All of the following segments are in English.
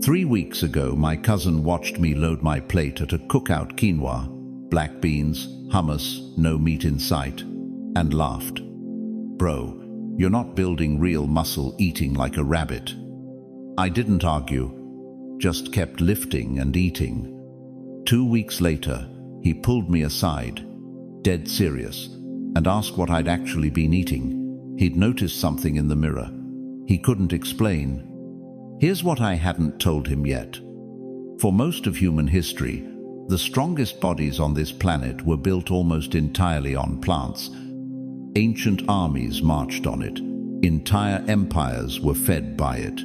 3 weeks ago, my cousin watched me load my plate at a cookout quinoa, black beans, hummus, no meat in sight, and laughed. Bro, you're not building real muscle eating like a rabbit. I didn't argue, just kept lifting and eating. 2 weeks later, he pulled me aside, dead serious, and asked what I'd actually been eating. He'd noticed something in the mirror. He couldn't explain. Here's what I hadn't told him yet. For most of human history, the strongest bodies on this planet were built almost entirely on plants. Ancient armies marched on it. Entire empires were fed by it.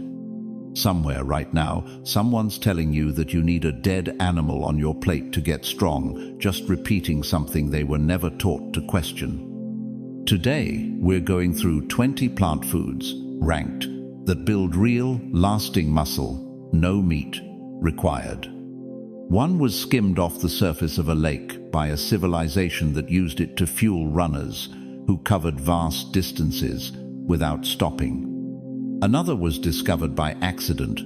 Somewhere right now, someone's telling you that you need a dead animal on your plate to get strong, just repeating something they were never taught to question. Today, we're going through 20 plant foods, ranked, that build real, lasting muscle, no meat required. One was skimmed off the surface of a lake by a civilization that used it to fuel runners who covered vast distances without stopping. Another was discovered by accident,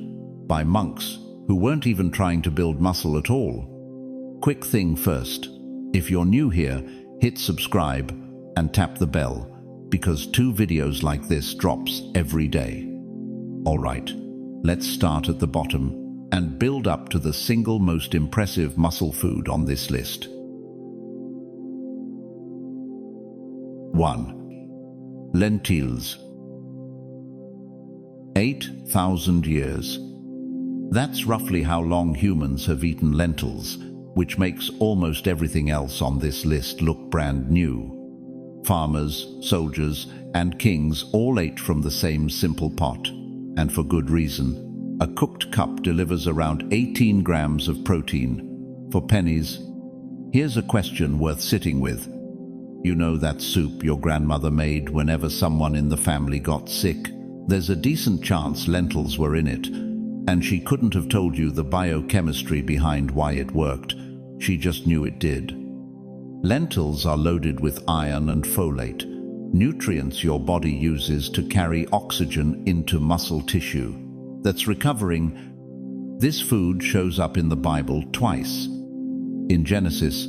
by monks who weren't even trying to build muscle at all. Quick thing first, if you're new here, hit subscribe and tap the bell, because 2 videos like this drops every day. Alright, let's start at the bottom and build up to the single most impressive muscle food on this list. 1. Lentils. 8,000 years. That's roughly how long humans have eaten lentils, which makes almost everything else on this list look brand new. Farmers, soldiers, and kings all ate from the same simple pot, and for good reason. A cooked cup delivers around 18 grams of protein for pennies. Here's a question worth sitting with. You know that soup your grandmother made whenever someone in the family got sick? There's a decent chance lentils were in it, and she couldn't have told you the biochemistry behind why it worked. She just knew it did. Lentils are loaded with iron and folate, nutrients your body uses to carry oxygen into muscle tissue that's recovering. This food shows up in the Bible twice. In Genesis,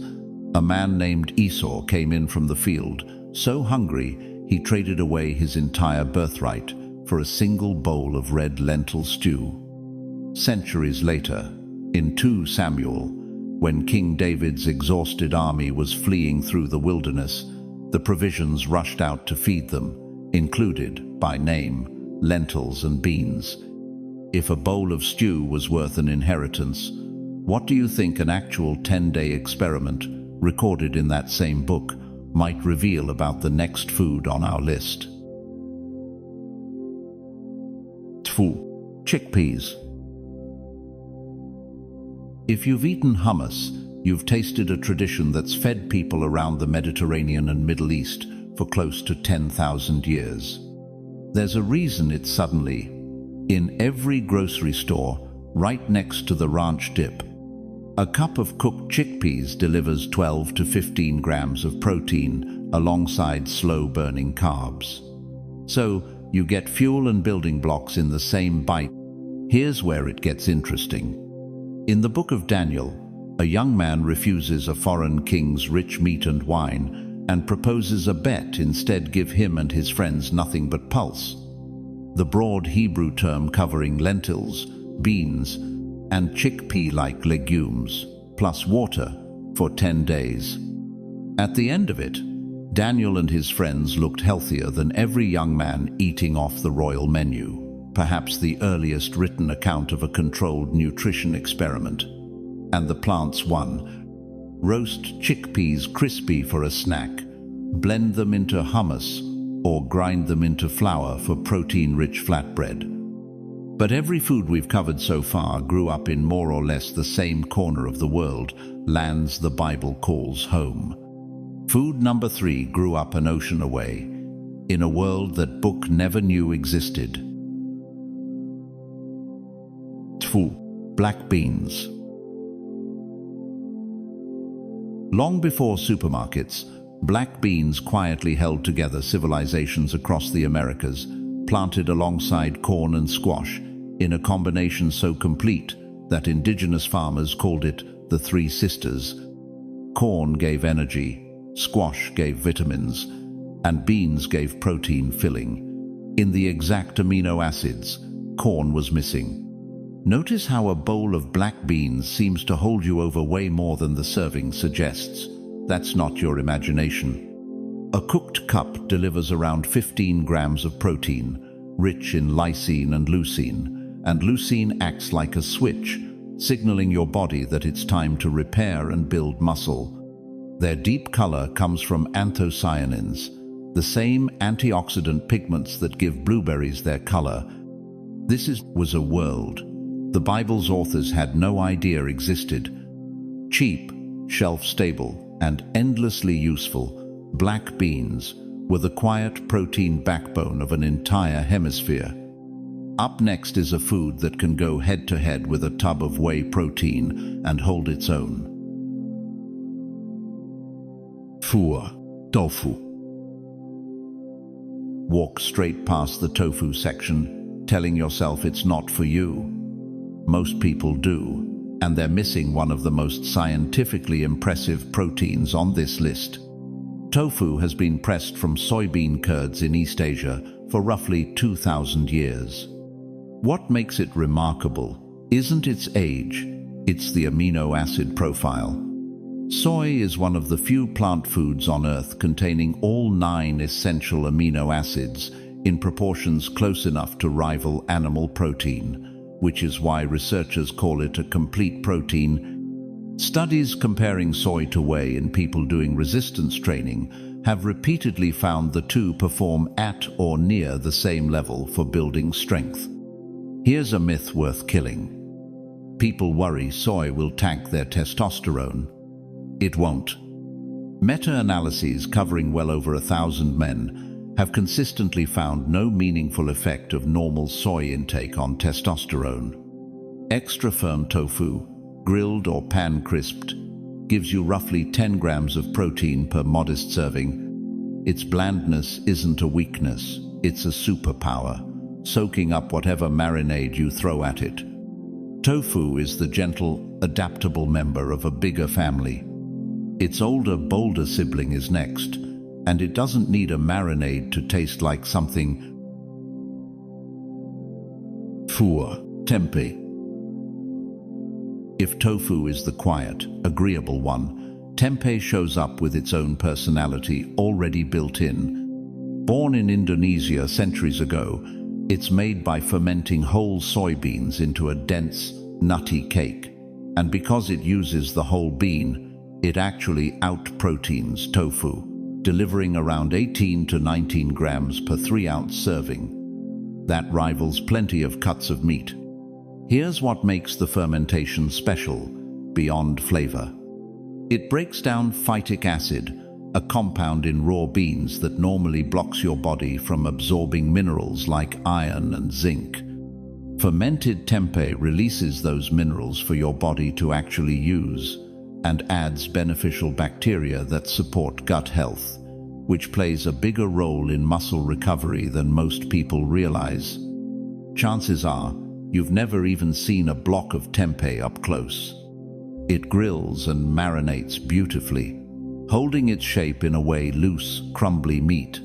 a man named Esau came in from the field, so hungry he traded away his entire birthright for a single bowl of red lentil stew. Centuries later, in 2 Samuel, when King David's exhausted army was fleeing through the wilderness, the provisions rushed out to feed them, included, by name, lentils and beans. If a bowl of stew was worth an inheritance, what do you think an actual 10-day experiment, recorded in that same book, might reveal about the next food on our list? Tofu. Chickpeas. If you've eaten hummus, you've tasted a tradition that's fed people around the Mediterranean and Middle East for close to 10,000 years. There's a reason it's suddenly in every grocery store right next to the ranch dip. A cup of cooked chickpeas delivers 12 to 15 grams of protein alongside slow-burning carbs. So you get fuel and building blocks in the same bite. Here's where it gets interesting. In the book of Daniel, a young man refuses a foreign king's rich meat and wine and proposes a bet instead give him and his friends nothing but pulse, the broad Hebrew term covering lentils, beans, and chickpea-like legumes, plus water, for 10 days. At the end of it, Daniel and his friends looked healthier than every young man eating off the royal menu, perhaps the earliest written account of a controlled nutrition experiment. And the plants won. Roast chickpeas crispy for a snack, blend them into hummus, or grind them into flour for protein-rich flatbread. But every food we've covered so far grew up in more or less the same corner of the world, lands the Bible calls home. Food number 3 grew up an ocean away, in a world that book never knew existed. Tofu. Black beans. Long before supermarkets, black beans quietly held together civilizations across the Americas, planted alongside corn and squash, in a combination so complete that indigenous farmers called it the Three Sisters. Corn gave energy, squash gave vitamins, and beans gave protein filling. In the exact amino acids, corn was missing. Notice how a bowl of black beans seems to hold you over way more than the serving suggests. That's not your imagination. A cooked cup delivers around 15 grams of protein, rich in lysine and leucine acts like a switch, signaling your body that it's time to repair and build muscle. Their deep color comes from anthocyanins, the same antioxidant pigments that give blueberries their color. This was a world the Bible's authors had no idea existed. Cheap, shelf-stable, and endlessly useful, black beans were the quiet protein backbone of an entire hemisphere. Up next is a food that can go head-to-head with a tub of whey protein and hold its own. Tofu. Walk straight past the tofu section, telling yourself it's not for you. Most people do, and they're missing one of the most scientifically impressive proteins on this list. Tofu has been pressed from soybean curds in East Asia for roughly 2,000 years. What makes it remarkable isn't its age, it's the amino acid profile. Soy is one of the few plant foods on Earth containing all 9 essential amino acids in proportions close enough to rival animal protein, which is why researchers call it a complete protein. Studies comparing soy to whey in people doing resistance training have repeatedly found the two perform at or near the same level for building strength. Here's a myth worth killing. People worry soy will tank their testosterone. It won't. Meta-analyses covering well over 1,000 men have consistently found no meaningful effect of normal soy intake on testosterone. Extra firm tofu, grilled or pan-crisped, gives you roughly 10 grams of protein per modest serving. Its blandness isn't a weakness, it's a superpower, soaking up whatever marinade you throw at it. Tofu is the gentle, adaptable member of a bigger family. Its older, bolder sibling is next, and it doesn't need a marinade to taste like something. Tempeh. If tofu is the quiet, agreeable one, tempeh shows up with its own personality already built in. Born in Indonesia centuries ago, it's made by fermenting whole soybeans into a dense, nutty cake. And because it uses the whole bean, it actually out-proteins tofu, delivering around 18 to 19 grams per 3-ounce serving. That rivals plenty of cuts of meat. Here's what makes the fermentation special, beyond flavor. It breaks down phytic acid, a compound in raw beans that normally blocks your body from absorbing minerals like iron and zinc. Fermented tempeh releases those minerals for your body to actually use, and adds beneficial bacteria that support gut health, which plays a bigger role in muscle recovery than most people realize. Chances are, you've never even seen a block of tempeh up close. It grills and marinates beautifully, holding its shape in a way loose, crumbly meat.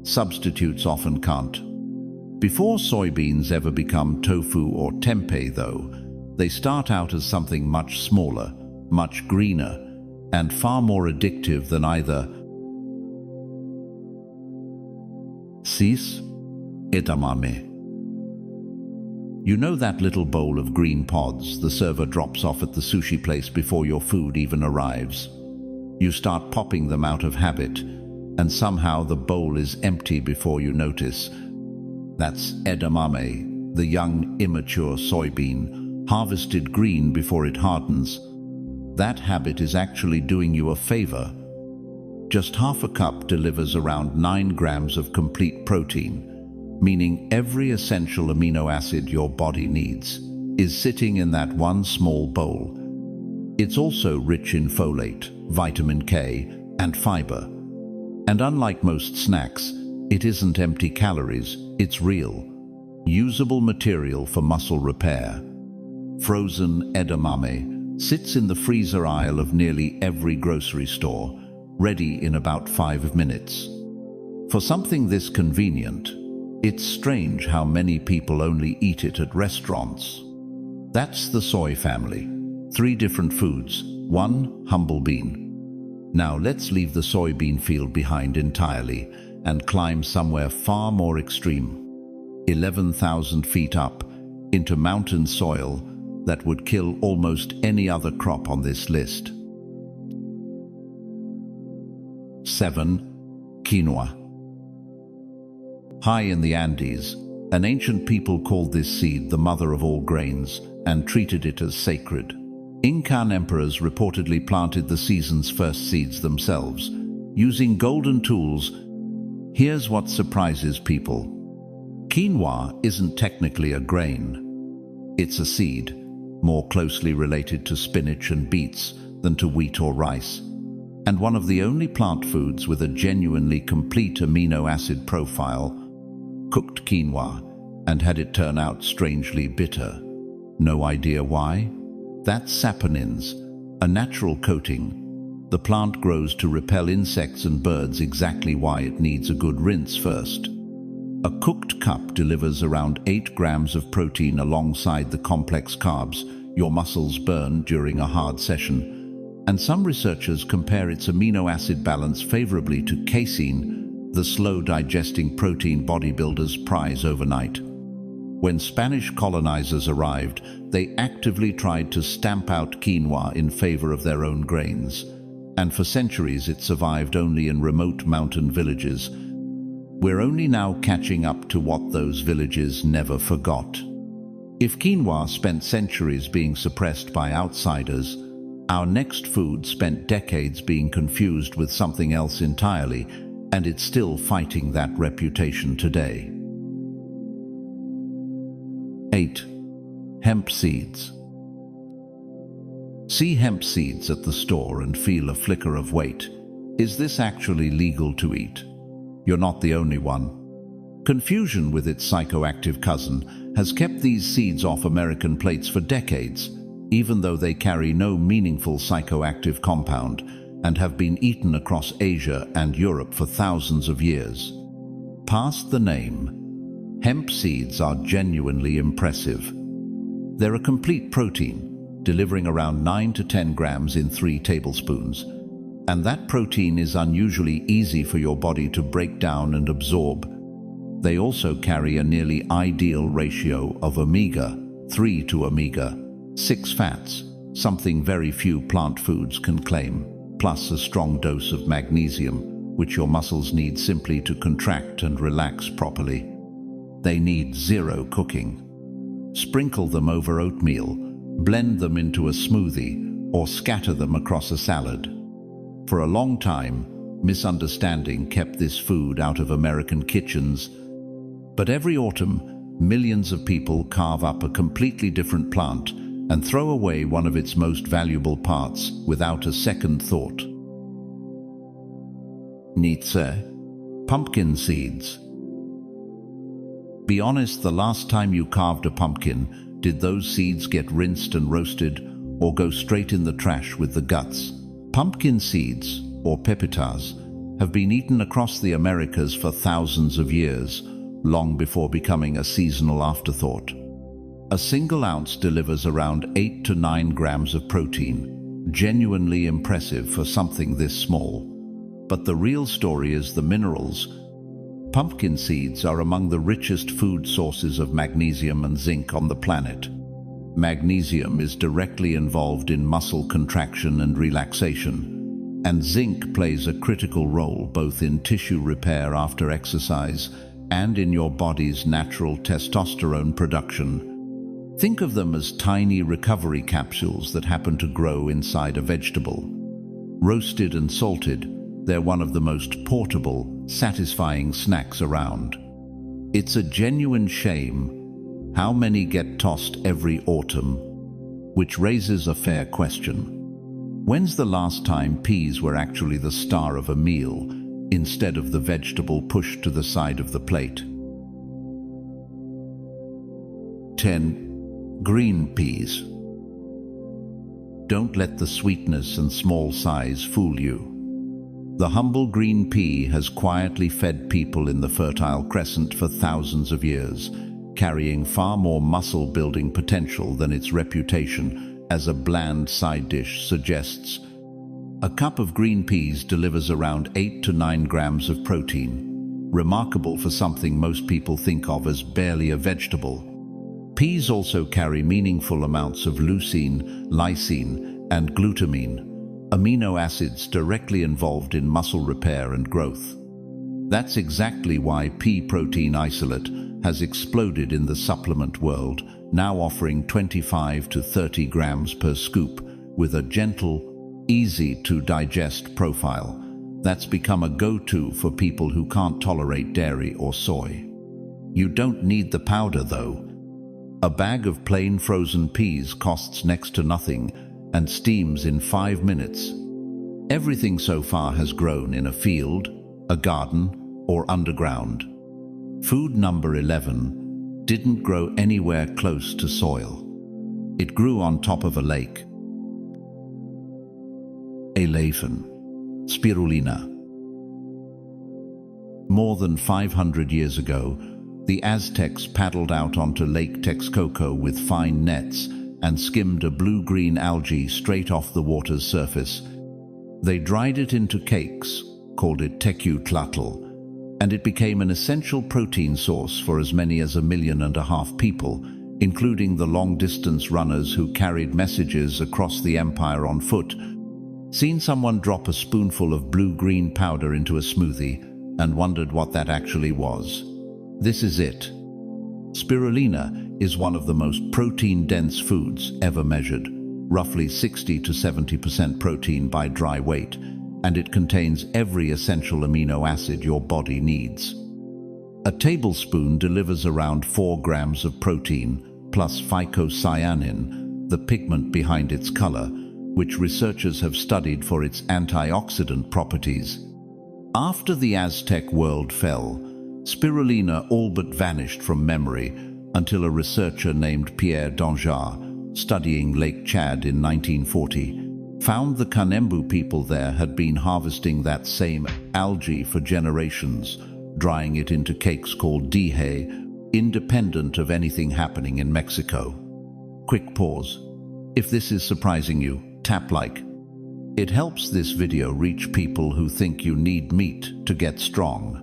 Substitutes often can't. Before soybeans ever become tofu or tempeh, though, they start out as something much smaller, much greener, and far more addictive than either Edamame. You know that little bowl of green pods the server drops off at the sushi place before your food even arrives? You start popping them out of habit, and somehow the bowl is empty before you notice. That's edamame, the young, immature soybean, harvested green before it hardens. That habit is actually doing you a favor. Just half a cup delivers around 9 grams of complete protein, meaning every essential amino acid your body needs is sitting in that one small bowl. It's also rich in folate, vitamin K, and fiber. And unlike most snacks, it isn't empty calories, it's real. usable material for muscle repair. Frozen edamame sits in the freezer aisle of nearly every grocery store, ready in about 5 minutes. For something this convenient, it's strange how many people only eat it at restaurants. That's the soy family. 3 different foods, 1 humble bean. Now let's leave the soybean field behind entirely and climb somewhere far more extreme. 11,000 feet up into mountain soil that would kill almost any other crop on this list. 7. Quinoa. High in the Andes, an ancient people called this seed the mother of all grains and treated it as sacred. Incan emperors reportedly planted the season's first seeds themselves, using golden tools. Here's what surprises people. Quinoa isn't technically a grain. It's a seed, more closely related to spinach and beets than to wheat or rice, and one of the only plant foods with a genuinely complete amino acid profile. Cooked quinoa, and had it turn out strangely bitter. No idea why? That's saponins, a natural coating. The plant grows to repel insects and birds, exactly why it needs a good rinse first. A cooked cup delivers around 8 grams of protein alongside the complex carbs your muscles burn during a hard session, and some researchers compare its amino acid balance favorably to casein, the slow-digesting protein bodybuilders prize overnight. When Spanish colonizers arrived, they actively tried to stamp out quinoa in favor of their own grains, and for centuries it survived only in remote mountain villages. We're only now catching up to what those villages never forgot. If quinoa spent centuries being suppressed by outsiders, our next food spent decades being confused with something else entirely, and it's still fighting that reputation today. 8. Hemp seeds. See hemp seeds at the store and feel a flicker of weight. Is this actually legal to eat? You're not the only one. Confusion with its psychoactive cousin has kept these seeds off American plates for decades, even though they carry no meaningful psychoactive compound and have been eaten across Asia and Europe for thousands of years. Past the name, hemp seeds are genuinely impressive. They're a complete protein, delivering around 9 to 10 grams in 3 tablespoons, and that protein is unusually easy for your body to break down and absorb. They also carry a nearly ideal ratio of omega-3 to omega-6 fats, something very few plant foods can claim, plus a strong dose of magnesium, which your muscles need simply to contract and relax properly. They need 0 cooking. Sprinkle them over oatmeal, blend them into a smoothie, or scatter them across a salad. For a long time, misunderstanding kept this food out of American kitchens, but every autumn, millions of people carve up a completely different plant and throw away one of its most valuable parts without a second thought. Nietzsche. Pumpkin seeds. Be honest, the last time you carved a pumpkin, did those seeds get rinsed and roasted or go straight in the trash with the guts? Pumpkin seeds, or pepitas, have been eaten across the Americas for thousands of years, long before becoming a seasonal afterthought. A single ounce delivers around 8 to 9 grams of protein, genuinely impressive for something this small. But the real story is the minerals. Pumpkin seeds are among the richest food sources of magnesium and zinc on the planet. Magnesium is directly involved in muscle contraction and relaxation, and zinc plays a critical role both in tissue repair after exercise and in your body's natural testosterone production. Think of them as tiny recovery capsules that happen to grow inside a vegetable. Roasted and salted, they're one of the most portable, satisfying snacks around. It's a genuine shame how many get tossed every autumn, which raises a fair question. When's the last time peas were actually the star of a meal, instead of the vegetable pushed to the side of the plate? 10. Green peas. Don't let the sweetness and small size fool you. The humble green pea has quietly fed people in the Fertile Crescent for thousands of years, carrying far more muscle-building potential than its reputation as a bland side dish suggests. A cup of green peas delivers around 8 to 9 grams of protein, remarkable for something most people think of as barely a vegetable. Peas also carry meaningful amounts of leucine, lysine, and glutamine, amino acids directly involved in muscle repair and growth. That's exactly why pea protein isolate has exploded in the supplement world, now offering 25 to 30 grams per scoop with a gentle, easy-to-digest profile. That's become a go-to for people who can't tolerate dairy or soy. You don't need the powder, though. A bag of plain frozen peas costs next to nothing and steams in 5 minutes. Everything so far has grown in a field, a garden, or underground. Food number 11 didn't grow anywhere close to soil. It grew on top of a lake. A leafin, Spirulina. More than 500 years ago, the Aztecs paddled out onto Lake Texcoco with fine nets and skimmed a blue-green algae straight off the water's surface. They dried it into cakes, called it tecuhtlatl, and it became an essential protein source for as many as 1.5 million people, including the long-distance runners who carried messages across the empire on foot. Seen someone drop a spoonful of blue-green powder into a smoothie and wondered what that actually was? This is it. Spirulina is one of the most protein-dense foods ever measured, roughly 60 to 70% protein by dry weight, and it contains every essential amino acid your body needs. A tablespoon delivers around 4 grams of protein, plus phycocyanin, the pigment behind its color, which researchers have studied for its antioxidant properties. After the Aztec world fell, Spirulina all but vanished from memory until a researcher named Pierre Danjar, studying Lake Chad in 1940, found the Kanembu people there had been harvesting that same algae for generations, drying it into cakes called dihe, independent of anything happening in Mexico. Quick pause. If this is surprising you, tap like. It helps this video reach people who think you need meat to get strong.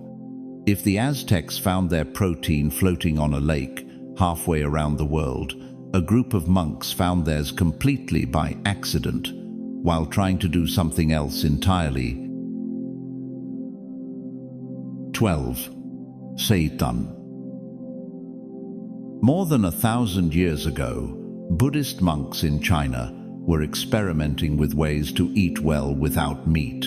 If the Aztecs found their protein floating on a lake halfway around the world, a group of monks found theirs completely by accident, while trying to do something else entirely. 12. Seitan. More than 1,000 years ago, Buddhist monks in China were experimenting with ways to eat well without meat,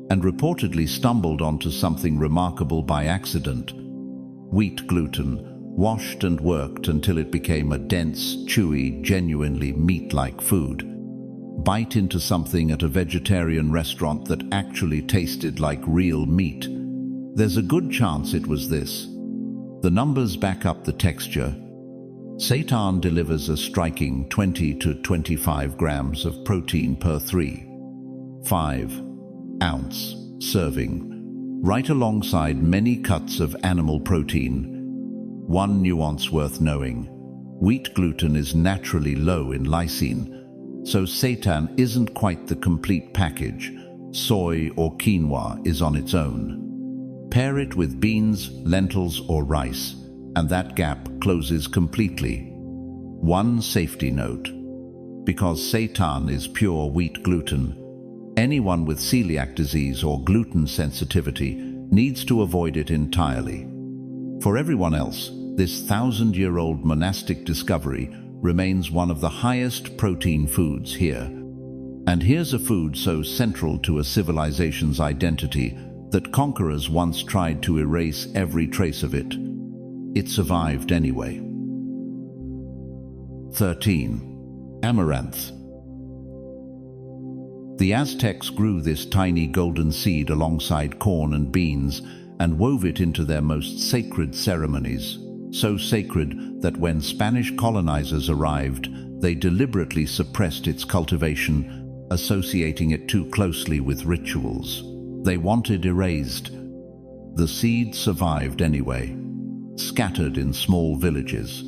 and reportedly stumbled onto something remarkable by accident. Wheat gluten, washed and worked until it became a dense, chewy, genuinely meat-like food. Bite into something at a vegetarian restaurant that actually tasted like real meat. There's a good chance it was this. The numbers back up the texture. Seitan delivers a striking 20 to 25 grams of protein per 3.5-ounce serving, right alongside many cuts of animal protein. One nuance worth knowing: wheat gluten is naturally low in lysine, so seitan isn't quite the complete package. Soy or quinoa is on its own. Pair it with beans, lentils, or rice, and that gap closes completely. One safety note: because seitan is pure wheat gluten, anyone with celiac disease or gluten sensitivity needs to avoid it entirely. For everyone else, this 1,000-year-old monastic discovery remains one of the highest protein foods here. And here's a food so central to a civilization's identity that conquerors once tried to erase every trace of it. It survived anyway. 13. Amaranth. The Aztecs grew this tiny golden seed alongside corn and beans and wove it into their most sacred ceremonies. so sacred that when Spanish colonizers arrived, they deliberately suppressed its cultivation, associating it too closely with rituals they wanted erased. The seed survived anyway, scattered in small villages.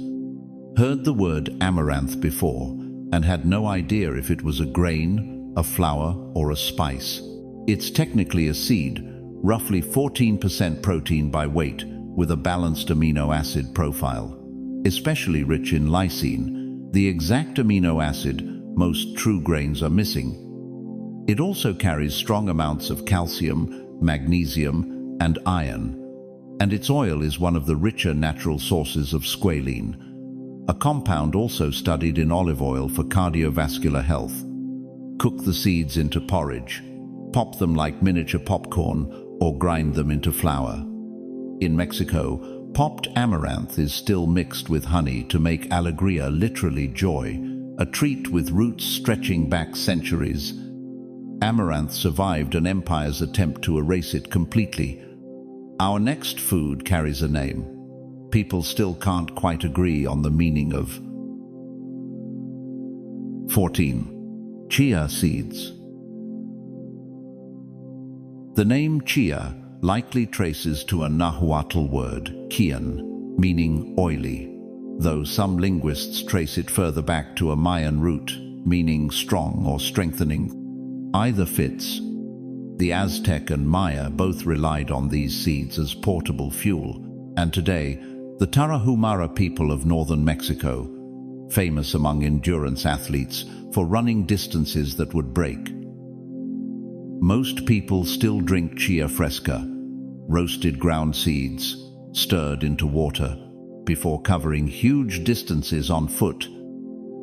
Heard the word amaranth before and had no idea if it was a grain, a flour, or a spice. It's technically a seed, roughly 14% protein by weight, with a balanced amino acid profile. Especially rich in lysine, the exact amino acid most true grains are missing. It also carries strong amounts of calcium, magnesium, and iron, and its oil is one of the richer natural sources of squalene, a compound also studied in olive oil for cardiovascular health. Cook the seeds into porridge, pop them like miniature popcorn, or grind them into flour. In Mexico, popped amaranth is still mixed with honey to make alegría, literally joy, a treat with roots stretching back centuries. Amaranth survived an empire's attempt to erase it completely. Our next food carries a name. People still can't quite agree on the meaning of. 14. Chia seeds. The name chia likely traces to a Nahuatl word, quian, meaning oily, though some linguists trace it further back to a Mayan root, meaning strong or strengthening. Either fits. The Aztec and Maya both relied on these seeds as portable fuel, and today, the Tarahumara people of northern Mexico, famous among endurance athletes for running distances that would break. Most people still drink chia fresca, roasted ground seeds, stirred into water, before covering huge distances on foot.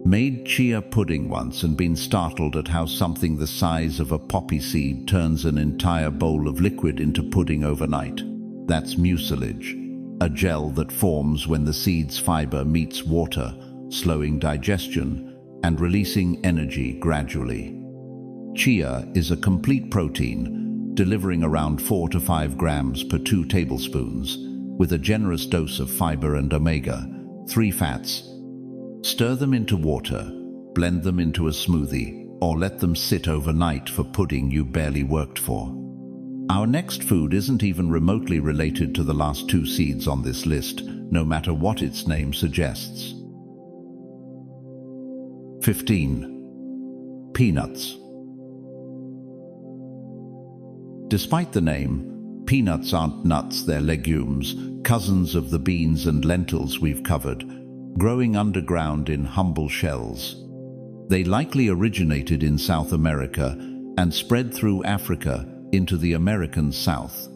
Made chia pudding once and been startled at how something the size of a poppy seed turns an entire bowl of liquid into pudding overnight. That's mucilage, a gel that forms when the seed's fiber meets water, slowing digestion and releasing energy gradually. Chia is a complete protein, delivering around 4 to 5 grams per 2 tablespoons, with a generous dose of fiber and omega-3 fats. Stir them into water, blend them into a smoothie, or let them sit overnight for pudding you barely worked for. Our next food isn't even remotely related to the last 2 seeds on this list, no matter what its name suggests. 15. Peanuts. Despite the name, peanuts aren't nuts, they're legumes, cousins of the beans and lentils we've covered, growing underground in humble shells. They likely originated in South America and spread through Africa into the American South,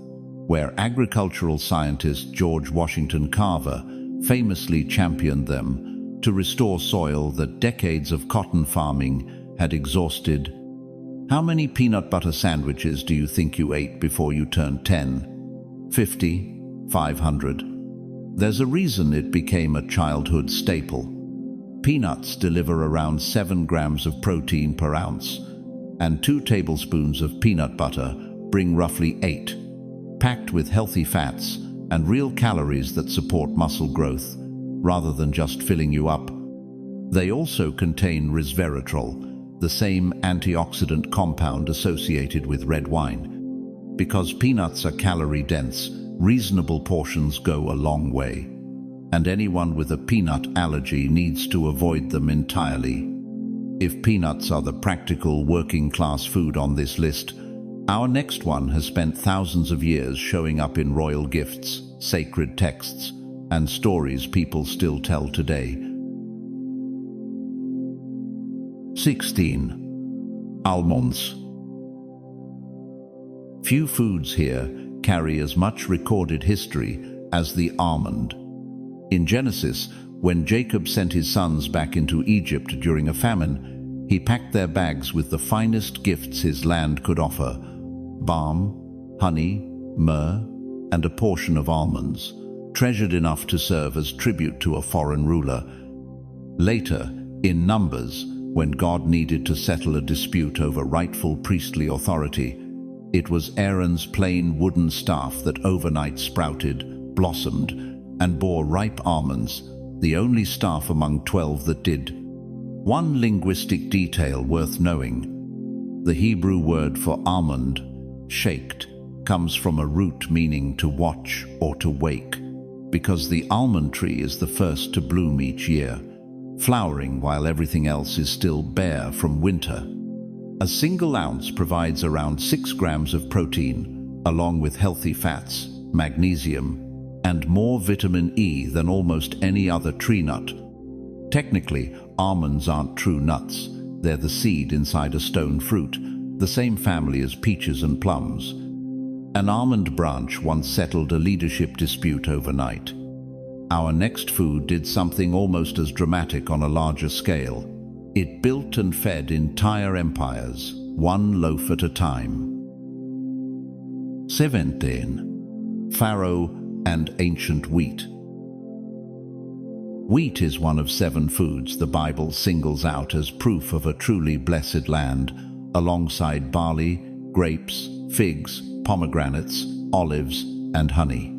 where agricultural scientist George Washington Carver famously championed them to restore soil that decades of cotton farming had exhausted. How many peanut butter sandwiches do you think you ate before you turned 10, 50, 500? There's a reason it became a childhood staple. Peanuts deliver around 7 grams of protein per ounce, and 2 tablespoons of peanut butter bring roughly 8, packed with healthy fats and real calories that support muscle growth, rather than just filling you up. They also contain resveratrol, the same antioxidant compound associated with red wine. Because peanuts are calorie-dense, reasonable portions go a long way, and anyone with a peanut allergy needs to avoid them entirely. If peanuts are the practical working-class food on this list, our next one has spent thousands of years showing up in royal gifts, sacred texts, and stories people still tell today. 16. Almonds. Few foods here carry as much recorded history as the almond. In Genesis, when Jacob sent his sons back into Egypt during a famine, he packed their bags with the finest gifts his land could offer: balm, honey, myrrh, and a portion of almonds, treasured enough to serve as tribute to a foreign ruler. Later, in Numbers, when God needed to settle a dispute over rightful priestly authority, it was Aaron's plain wooden staff that overnight sprouted, blossomed, and bore ripe almonds, the only staff among 12 that did. One linguistic detail worth knowing: the Hebrew word for almond, shaked, comes from a root meaning to watch or to wake, because the almond tree is the first to bloom each year, flowering while everything else is still bare from winter. A single ounce provides around 6 grams of protein, along with healthy fats, magnesium, and more vitamin E than almost any other tree nut. Technically, almonds aren't true nuts. They're the seed inside a stone fruit, the same family as peaches and plums. An almond branch once settled a leadership dispute overnight. Our next food did something almost as dramatic on a larger scale. It built and fed entire empires, one loaf at a time. 17. Farro and ancient wheat. Wheat is one of 7 foods the Bible singles out as proof of a truly blessed land, alongside barley, grapes, figs, pomegranates, olives, and honey.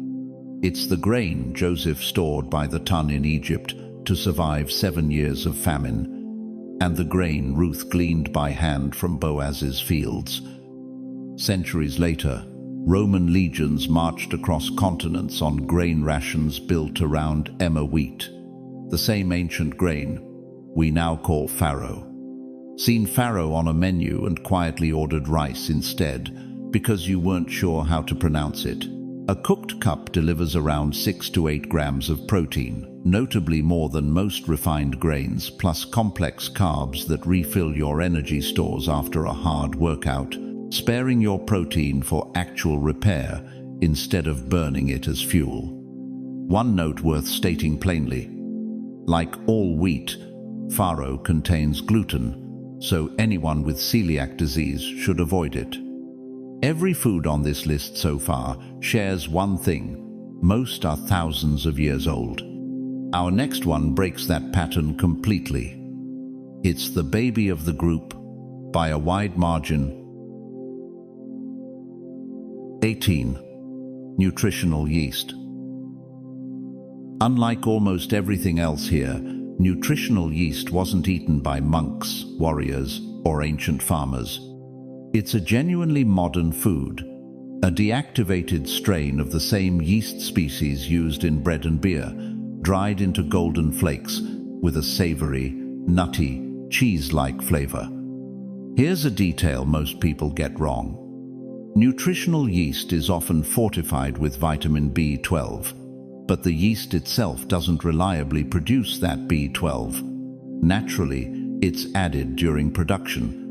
It's the grain Joseph stored by the ton in Egypt to survive 7 years of famine, and the grain Ruth gleaned by hand from Boaz's fields. Centuries later, Roman legions marched across continents on grain rations built around emmer wheat, the same ancient grain we now call farro. Seen farro on a menu and quietly ordered rice instead because you weren't sure how to pronounce it. A cooked cup delivers around 6 to 8 grams of protein, notably more than most refined grains, plus complex carbs that refill your energy stores after a hard workout, sparing your protein for actual repair instead of burning it as fuel. One note worth stating plainly: like all wheat, farro contains gluten, so anyone with celiac disease should avoid it. Every food on this list so far shares one thing: most are thousands of years old. Our next one breaks that pattern completely. It's the baby of the group by a wide margin. 18. Nutritional yeast. Unlike almost everything else here, nutritional yeast wasn't eaten by monks, warriors, or ancient farmers. It's a genuinely modern food, a deactivated strain of the same yeast species used in bread and beer, dried into golden flakes with a savory, nutty, cheese-like flavor. Here's a detail most people get wrong. Nutritional yeast is often fortified with vitamin B12, but the yeast itself doesn't reliably produce that B12. Naturally, it's added during production.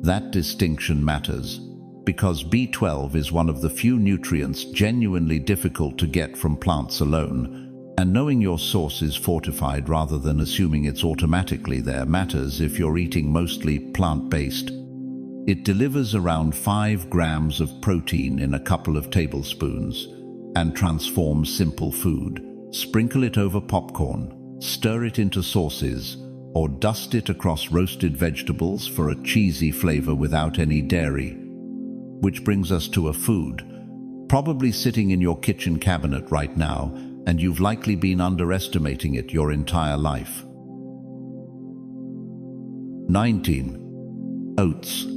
That distinction matters, because B12 is one of the few nutrients genuinely difficult to get from plants alone, and knowing your source is fortified rather than assuming it's automatically there matters if you're eating mostly plant-based. It delivers around 5 grams of protein in a couple of tablespoons and transforms simple food. Sprinkle it over popcorn, stir it into sauces, or dust it across roasted vegetables for a cheesy flavor without any dairy. Which brings us to a food, probably sitting in your kitchen cabinet right now, and you've likely been underestimating it your entire life. 19. Oats.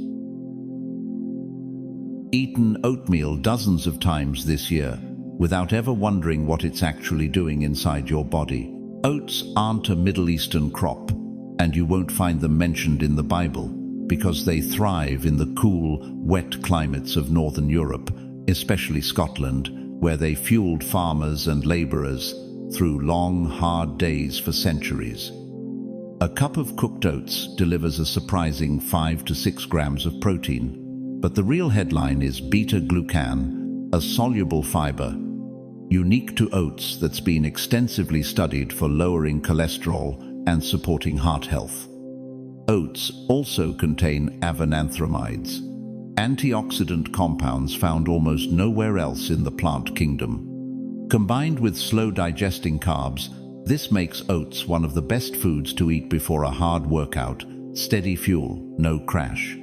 Eaten oatmeal dozens of times this year, without ever wondering what it's actually doing inside your body. Oats aren't a Middle Eastern crop, and you won't find them mentioned in the Bible, because they thrive in the cool, wet climates of Northern Europe, especially Scotland, where they fueled farmers and laborers through long, hard days for centuries. A cup of cooked oats delivers a surprising 5 to 6 grams of protein, but the real headline is beta-glucan, a soluble fiber, unique to oats that's been extensively studied for lowering cholesterol and supporting heart health. Oats also contain avananthramides, antioxidant compounds found almost nowhere else in the plant kingdom. Combined with slow-digesting carbs, this makes oats one of the best foods to eat before a hard workout, steady fuel, no crash.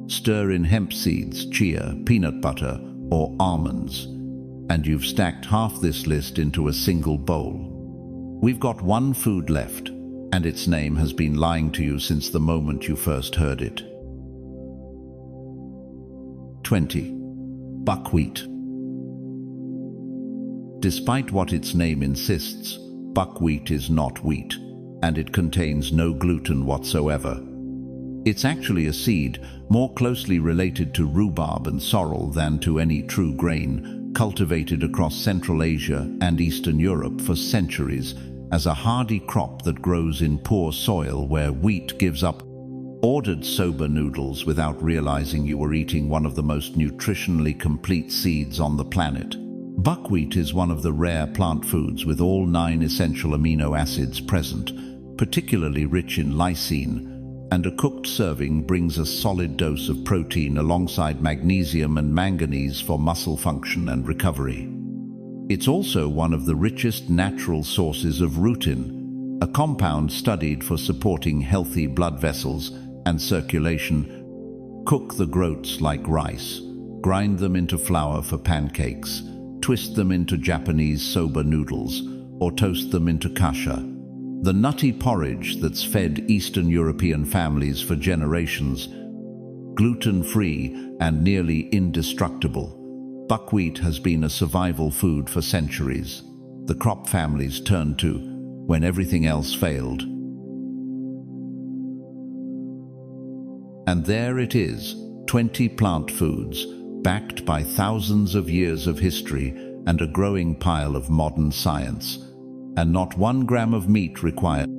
Stir in hemp seeds, chia, peanut butter, or almonds. and you've stacked half this list into a single bowl. We've got one food left, and its name has been lying to you since the moment you first heard it. 20. Buckwheat. Despite what its name insists, buckwheat is not wheat, and it contains no gluten whatsoever. It's actually a seed more closely related to rhubarb and sorrel than to any true grain, cultivated across Central Asia and Eastern Europe for centuries as a hardy crop that grows in poor soil where wheat gives up. Ordered soba noodles without realizing you were eating one of the most nutritionally complete seeds on the planet. Buckwheat is one of the rare plant foods with all 9 essential amino acids present, particularly rich in lysine, and a cooked serving brings a solid dose of protein alongside magnesium and manganese for muscle function and recovery. It's also one of the richest natural sources of rutin, a compound studied for supporting healthy blood vessels and circulation. Cook the groats like rice, grind them into flour for pancakes, twist them into Japanese soba noodles, or toast them into kasha, the nutty porridge that's fed Eastern European families for generations. Gluten-free and nearly indestructible, buckwheat has been a survival food for centuries, the crop families turned to when everything else failed. And there it is, 20 plant foods, backed by thousands of years of history and a growing pile of modern science. And not 1 gram of meat required.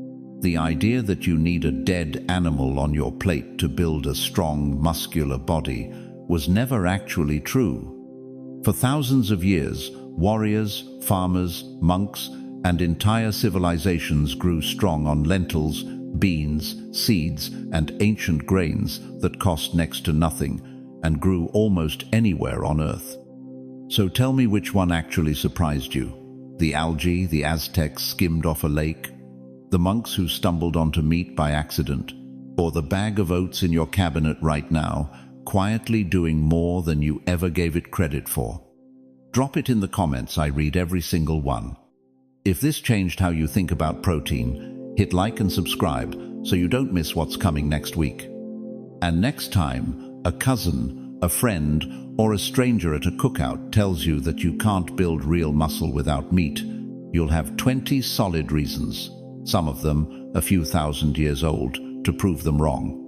The idea that you need a dead animal on your plate to build a strong, muscular body was never actually true. For thousands of years, warriors, farmers, monks, and entire civilizations grew strong on lentils, beans, seeds, and ancient grains that cost next to nothing and grew almost anywhere on Earth. So tell me which one actually surprised you. The algae the Aztecs skimmed off a lake, the monks who stumbled onto meat by accident, or the bag of oats in your cabinet right now, quietly doing more than you ever gave it credit for. Drop it in the comments, I read every single one. If this changed how you think about protein, hit like and subscribe so you don't miss what's coming next week. And next time, a cousin, a friend, or a stranger at a cookout tells you that you can't build real muscle without meat, you'll have 20 solid reasons, some of them a few thousand years old, to prove them wrong.